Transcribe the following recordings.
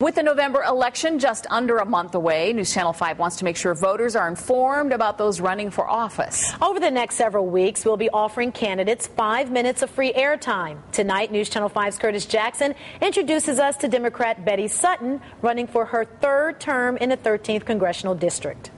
With the November election just under a month away, News Channel 5 wants to make sure voters are informed about those running for office. Over the next several weeks, we'll be offering candidates 5 minutes of free airtime. Tonight, News Channel 5's Curtis Jackson introduces us to Democrat Betty Sutton, running for her third term in the 13th Congressional District.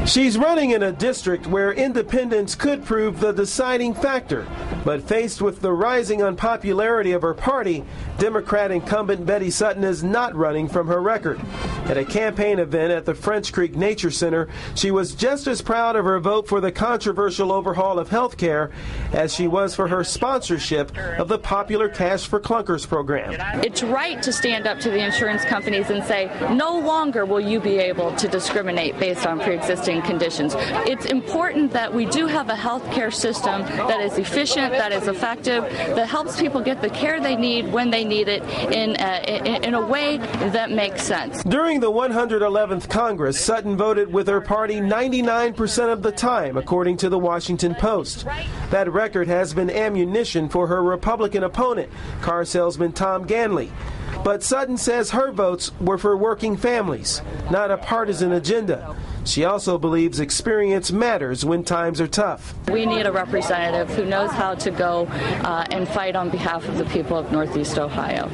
She's running in a district where independents could prove the deciding factor. But faced with the rising unpopularity of her party, Democrat incumbent Betty Sutton is not running from her record. At a campaign event at the French Creek Nature Center, she was just as proud of her vote for the controversial overhaul of health care as she was for her sponsorship of the popular Cash for Clunkers program. It's right to stand up to the insurance companies and say, no longer will you be able to discriminate based on pre-existing conditions. It's important that we do have a health care system that is efficient, that is effective, that helps people get the care they need when they need it in a way that makes sense. During the 111th Congress, Sutton voted with her party 99% of the time, according to the Washington Post. That record has been ammunition for her Republican opponent, car salesman Tom Ganley. But Sutton says her votes were for working families, not a partisan agenda. She also believes experience matters when times are tough. We need a representative who knows how to go and fight on behalf of the people of Northeast Ohio.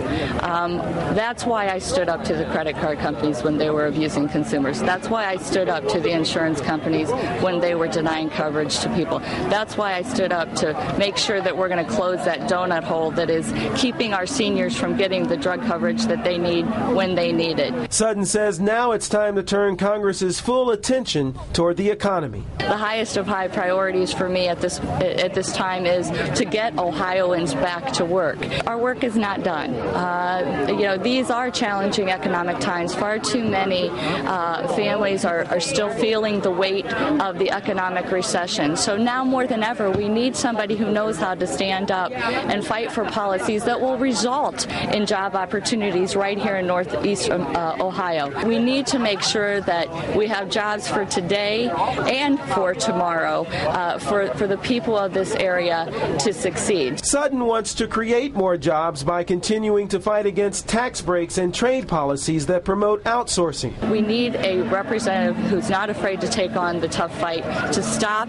That's why I stood up to the credit card companies when they were abusing consumers. That's why I stood up to the insurance companies when they were denying coverage to people. That's why I stood up to make sure that we're going to close that donut hole that is keeping our seniors from getting the drug coverage that they need when they need it. Sutton says now it's time to turn Congress's full attention toward the economy. The highest of high priorities for me at this time is to get Ohioans back to work. Our work is not done. These are challenging economic times. Far too many families are still feeling the weight of the economic recession. So now more than ever, we need somebody who knows how to stand up and fight for policies that will result in job opportunities right here in Northeast Ohio. We need to make sure that we have jobs for today and for tomorrow for the people of this area to succeed. Sutton wants to create more jobs by continuing to fight against tax breaks and trade policies that promote outsourcing. We need a representative who's not afraid to take on the tough fight to stop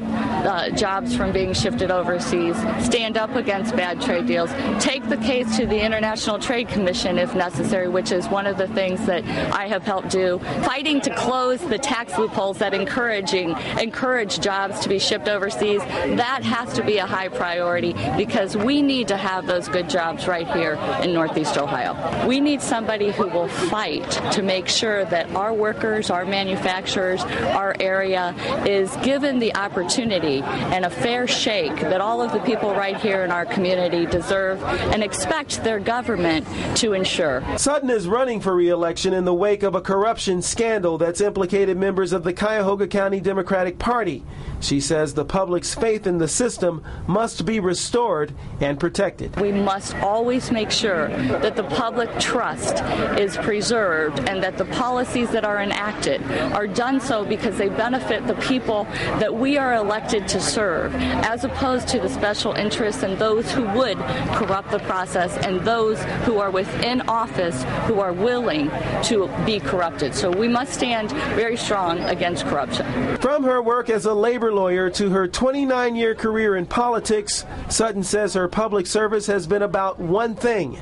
jobs from being shifted overseas, stand up against bad trade deals, take the case to the International Trade Commission if necessary, which is one of the things that I have helped do, fighting to close the tax loopholes that encourage jobs to be shipped overseas. That has to be a high priority because we need to have those good jobs right here in Northeast Ohio. We need somebody who will fight to make sure that our workers, our manufacturers, our area is given the opportunity and a fair shake that all of the people right here in our community deserve and expect their government to ensure. Sutton is running for re-election in the wake of a corruption scandal that's implicated members of the Cuyahoga County Democratic Party. She says the public's faith in the system must be restored and protected. We must always make sure that the public trust is preserved and that the policies that are enacted are done so because they benefit the people that we are elected to serve, as opposed to the special interests and those who would corrupt the process and those who are within office who are willing to be corrupted. So we must stand very strong against corruption. From her work as a labor lawyer to her 29-year career in politics, Sutton says her public service has been about one thing: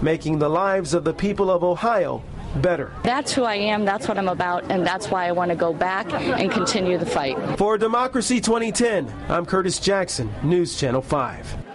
making the lives of the people of Ohio better. That's who I am, that's what I'm about, and that's why I want to go back and continue the fight. For Democracy 2010, I'm Curtis Jackson, News Channel 5.